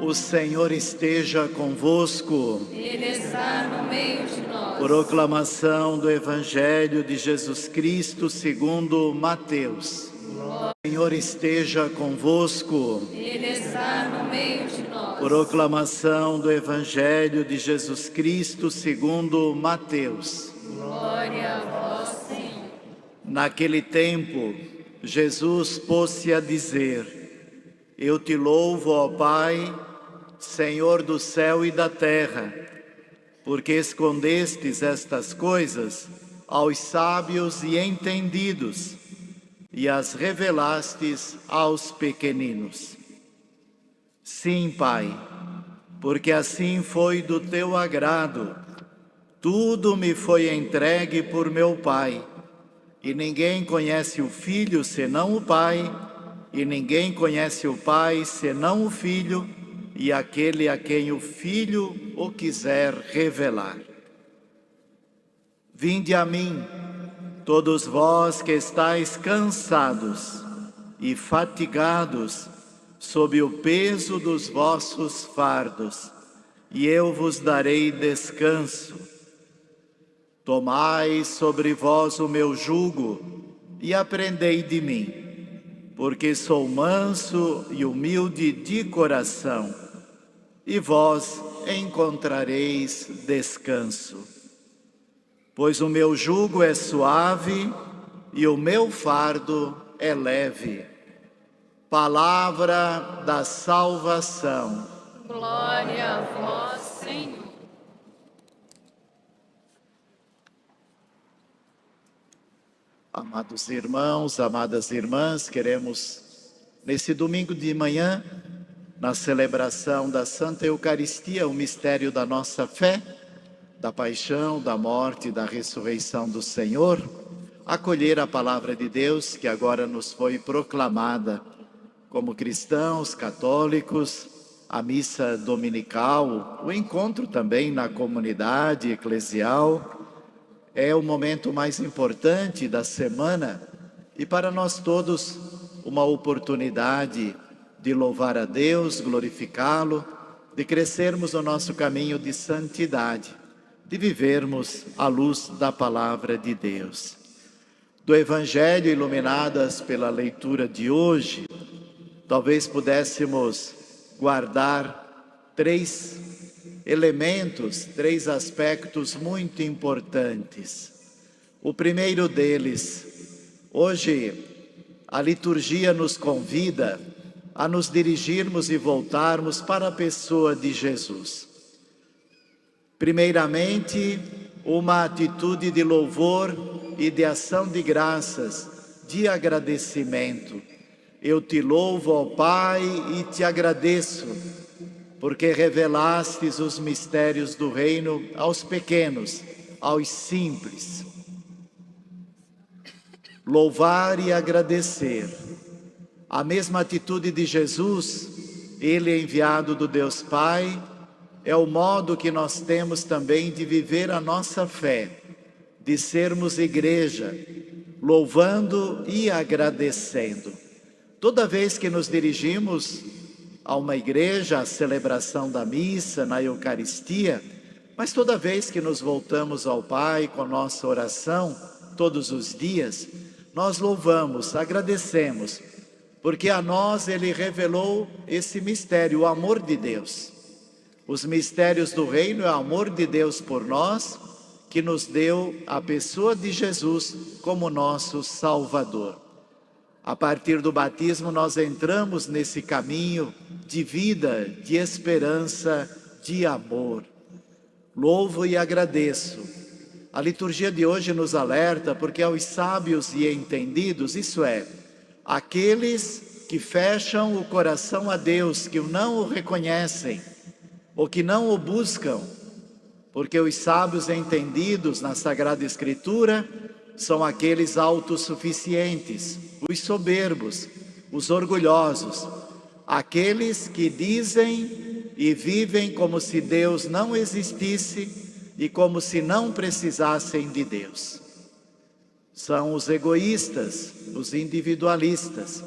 O Senhor esteja convosco. Ele está no meio de nós. Proclamação do Evangelho de Jesus Cristo segundo Mateus. O Senhor esteja convosco. Ele está no meio de nós. Proclamação do Evangelho de Jesus Cristo segundo Mateus. Glória a vós, Senhor. Naquele tempo, Jesus pôs-se a dizer: Eu te louvo, ó Pai, Senhor do céu e da terra, porque escondestes estas coisas aos sábios e entendidos e as revelastes aos pequeninos. Sim, Pai, porque assim foi do teu agrado. Tudo me foi entregue por meu Pai, e ninguém conhece o Filho senão o Pai, e ninguém conhece o Pai senão o Filho, e aquele a quem o Filho o quiser revelar. Vinde a mim, todos vós que estáis cansados e fatigados sob o peso dos vossos fardos, e eu vos darei descanso. Tomai sobre vós o meu jugo e aprendei de mim, porque sou manso e humilde de coração, e vós encontrareis descanso. Pois o meu jugo é suave e o meu fardo é leve. Palavra da salvação. Glória a vós, Senhor. Amados irmãos, amadas irmãs, queremos, nesse domingo de manhã, na celebração da Santa Eucaristia, o mistério da nossa fé, da paixão, da morte e da ressurreição do Senhor, acolher a palavra de Deus que agora nos foi proclamada como cristãos católicos, a missa dominical, o encontro também na comunidade eclesial. É o momento mais importante da semana e para nós todos uma oportunidade de louvar a Deus, glorificá-lo, de crescermos no nosso caminho de santidade, de vivermos à luz da palavra de Deus. Do Evangelho, iluminadas pela leitura de hoje, talvez pudéssemos guardar três elementos, três aspectos muito importantes. O primeiro deles, hoje a liturgia nos convida a nos dirigirmos e voltarmos para a pessoa de Jesus. Primeiramente, uma atitude de louvor e de ação de graças, de agradecimento. Eu te louvo, ó Pai, e te agradeço, porque revelastes os mistérios do reino aos pequenos, aos simples. Louvar e agradecer. A mesma atitude de Jesus, ele enviado do Deus Pai, é o modo que nós temos também de viver a nossa fé, de sermos igreja, louvando e agradecendo. Toda vez que nos dirigimos a uma igreja, a celebração da missa, na Eucaristia, mas toda vez que nos voltamos ao Pai com nossa oração, todos os dias, nós louvamos, agradecemos, porque a nós Ele revelou esse mistério, o amor de Deus. Os mistérios do reino é o amor de Deus por nós, que nos deu a pessoa de Jesus como nosso Salvador. A partir do batismo nós entramos nesse caminho de vida, de esperança, de amor. Louvo e agradeço. A liturgia de hoje nos alerta porque aos sábios e entendidos, isso é, aqueles que fecham o coração a Deus, que não o reconhecem, ou que não o buscam, porque os sábios entendidos na Sagrada Escritura são aqueles autossuficientes, os soberbos, os orgulhosos, aqueles que dizem e vivem como se Deus não existisse e como se não precisassem de Deus. São os egoístas, os individualistas,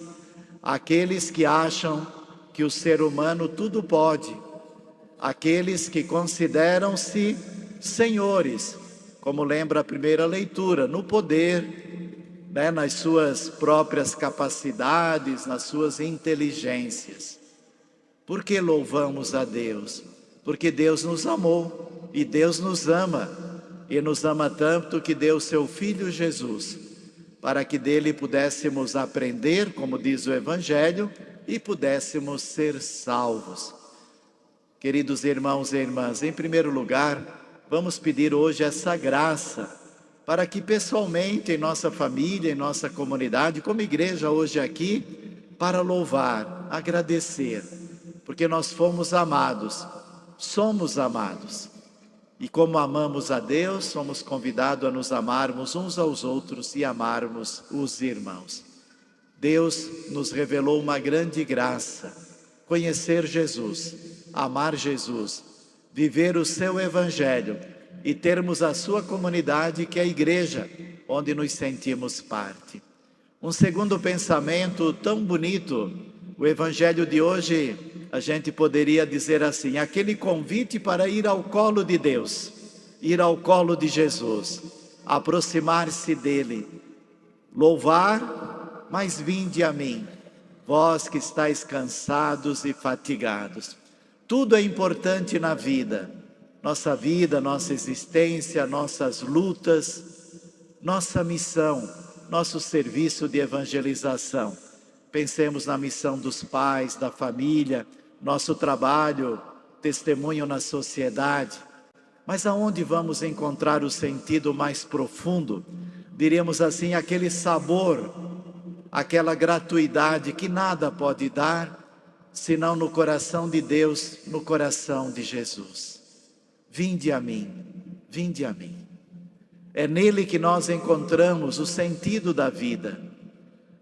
aqueles que acham que o ser humano tudo pode. Aqueles que consideram-se senhores, como lembra a primeira leitura, no poder, nas suas próprias capacidades, nas suas inteligências. Por que louvamos a Deus? Porque Deus nos amou e Deus nos ama. E nos ama tanto que deu seu Filho Jesus, para que dele pudéssemos aprender, como diz o Evangelho, e pudéssemos ser salvos. Queridos irmãos e irmãs, em primeiro lugar, vamos pedir hoje essa graça, para que pessoalmente, em nossa família, em nossa comunidade, como igreja hoje aqui, para louvar, agradecer, porque nós fomos amados, somos amados. E como amamos a Deus, somos convidados a nos amarmos uns aos outros e amarmos os irmãos. Deus nos revelou uma grande graça, conhecer Jesus, amar Jesus, viver o seu Evangelho e termos a sua comunidade, que é a igreja, onde nos sentimos parte. Um segundo pensamento tão bonito, o Evangelho de hoje, a gente poderia dizer assim, aquele convite para ir ao colo de Deus, ir ao colo de Jesus, aproximar-se dele, louvar, mas vinde a mim, vós que estáis cansados e fatigados. Tudo é importante na vida, nossa existência, nossas lutas, nossa missão, nosso serviço de evangelização. Pensemos na missão dos pais, da família, nosso trabalho, testemunho na sociedade. Mas aonde vamos encontrar o sentido mais profundo? Diríamos assim, aquele sabor, aquela gratuidade que nada pode dar, senão no coração de Deus, no coração de Jesus. Vinde a mim, vinde a mim. É nele que nós encontramos o sentido da vida,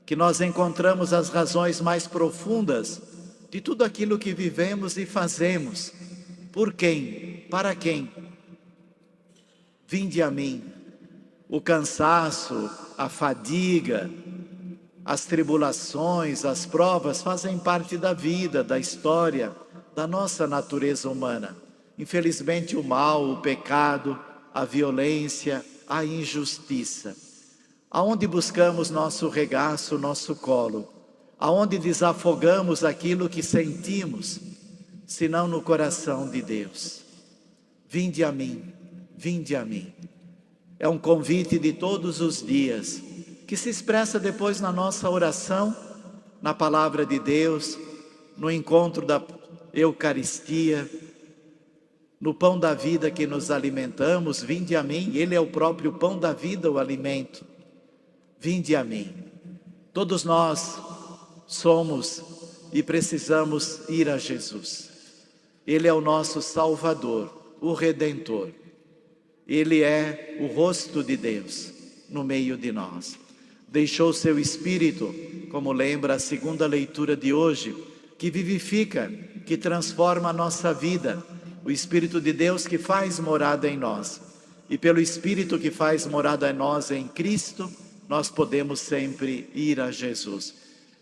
que nós encontramos as razões mais profundas de tudo aquilo que vivemos e fazemos. Por quem? Para quem? Vinde a mim. O cansaço, a fadiga, as tribulações, as provas fazem parte da vida, da história, da nossa natureza humana. Infelizmente o mal, o pecado, a violência, a injustiça. Aonde buscamos nosso regaço, nosso colo? Aonde desafogamos aquilo que sentimos, senão no coração de Deus? Vinde a mim, vinde a mim. É um convite de todos os dias, que se expressa depois na nossa oração, na palavra de Deus, no encontro da Eucaristia, no pão da vida que nos alimentamos. Vinde a mim, Ele é o próprio pão da vida, o alimento. Vinde a mim. Todos nós somos e precisamos ir a Jesus. Ele é o nosso Salvador, o Redentor. Ele é o rosto de Deus no meio de nós. Deixou seu Espírito, como lembra a segunda leitura de hoje, que vivifica, que transforma a nossa vida. O Espírito de Deus que faz morada em nós. E pelo Espírito que faz morada em nós, em Cristo, nós podemos sempre ir a Jesus.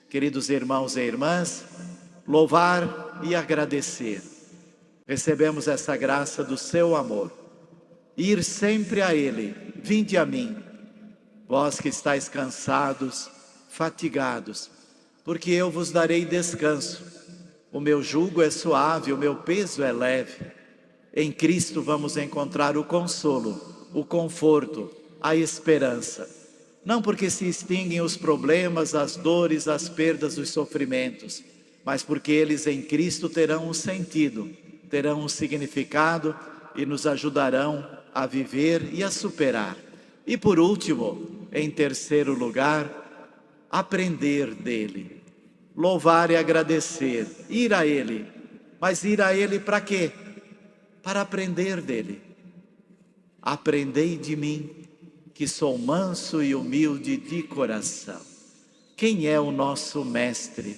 Queridos irmãos e irmãs, louvar e agradecer. Recebemos essa graça do seu amor. Ir sempre a Ele. Vinde a mim, vós que estáis cansados, fatigados, porque eu vos darei descanso. O meu jugo é suave, o meu peso é leve. Em Cristo vamos encontrar o consolo, o conforto, a esperança. Não porque se extinguem os problemas, as dores, as perdas, os sofrimentos, mas porque eles em Cristo terão um sentido, terão um significado e nos ajudarão a viver e a superar. E por último, em terceiro lugar, aprender dele. Louvar e agradecer, ir a Ele. Mas ir a Ele para quê? Para aprender dele. Aprendei de mim, que sou manso e humilde de coração. Quem é o nosso mestre?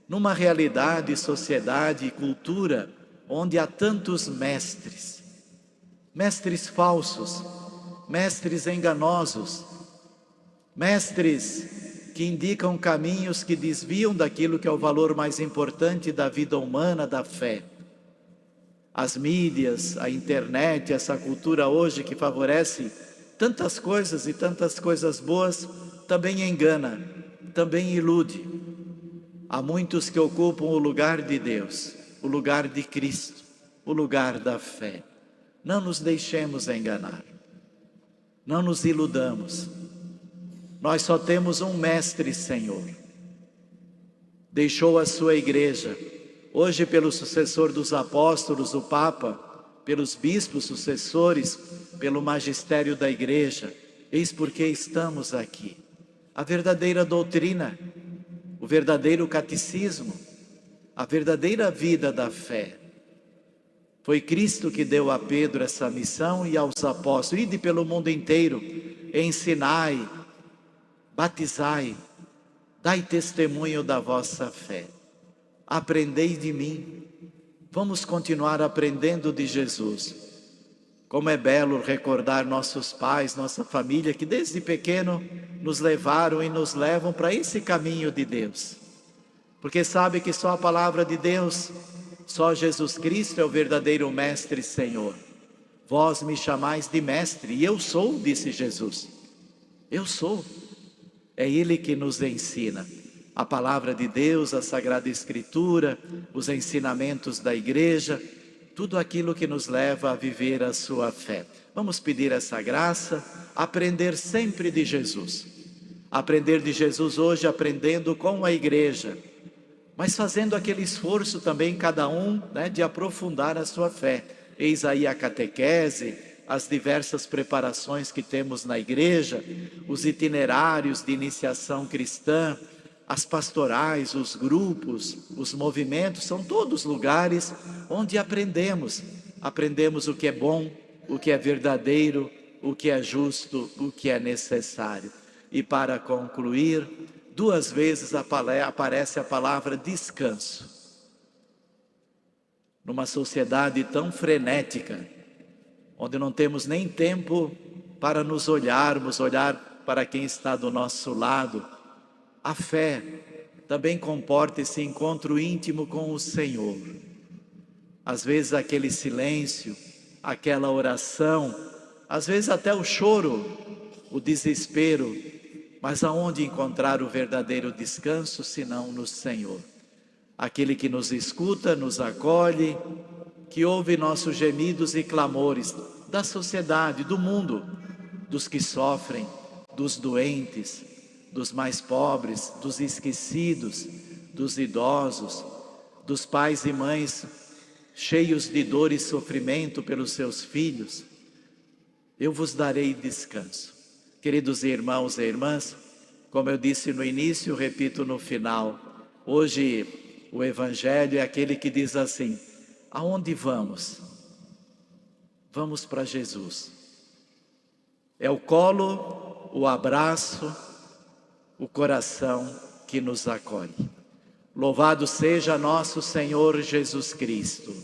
Numa realidade, sociedade e cultura onde há tantos mestres. Mestres falsos, mestres enganosos, mestres que indicam caminhos que desviam daquilo que é o valor mais importante da vida humana, da fé. As mídias, a internet, essa cultura hoje que favorece tantas coisas e tantas coisas boas, também engana, também ilude. Há muitos que ocupam o lugar de Deus, o lugar de Cristo, o lugar da fé. Não nos deixemos enganar, não nos iludamos. Nós só temos um Mestre Senhor. Deixou a sua igreja, hoje pelo sucessor dos apóstolos, o Papa, pelos bispos sucessores, pelo magistério da igreja. Eis porque estamos aqui. A verdadeira doutrina, o verdadeiro catecismo, a verdadeira vida da fé. Foi Cristo que deu a Pedro essa missão e aos apóstolos: ide pelo mundo inteiro, ensinai, batizai, dai testemunho da vossa fé. Aprendei de mim. Vamos continuar aprendendo de Jesus. Como é belo recordar nossos pais, nossa família, que desde pequeno nos levaram e nos levam para esse caminho de Deus. Porque sabe que só a palavra de Deus, só Jesus Cristo é o verdadeiro Mestre e Senhor. Vós me chamais de Mestre, e eu sou, disse Jesus. Eu sou. É Ele que nos ensina. A palavra de Deus, a Sagrada Escritura, os ensinamentos da igreja, tudo aquilo que nos leva a viver a sua fé. Vamos pedir essa graça, aprender sempre de Jesus. Aprender de Jesus hoje, aprendendo com a igreja, mas fazendo aquele esforço também, cada um, de aprofundar a sua fé. Eis aí a catequese, as diversas preparações que temos na igreja, os itinerários de iniciação cristã, as pastorais, os grupos, os movimentos, são todos lugares onde aprendemos o que é bom, o que é verdadeiro, o que é justo, o que é necessário. E para concluir, 2 vezes aparece a palavra descanso. Numa sociedade tão frenética, onde não temos nem tempo para nos olhar para quem está do nosso lado, a fé também comporta esse encontro íntimo com o Senhor. Às vezes aquele silêncio, aquela oração, às vezes até o choro, o desespero, mas aonde encontrar o verdadeiro descanso senão no Senhor? Aquele que nos escuta, nos acolhe, que ouve nossos gemidos e clamores da sociedade, do mundo, dos que sofrem, dos doentes, dos mais pobres, dos esquecidos, dos idosos, dos pais e mães cheios de dor e sofrimento pelos seus filhos. Eu vos darei descanso. Queridos irmãos e irmãs, como eu disse no início, repito no final, hoje o Evangelho é aquele que diz assim: aonde vamos? Vamos para Jesus. É o colo, o abraço, o coração que nos acolhe. Louvado seja nosso Senhor Jesus Cristo.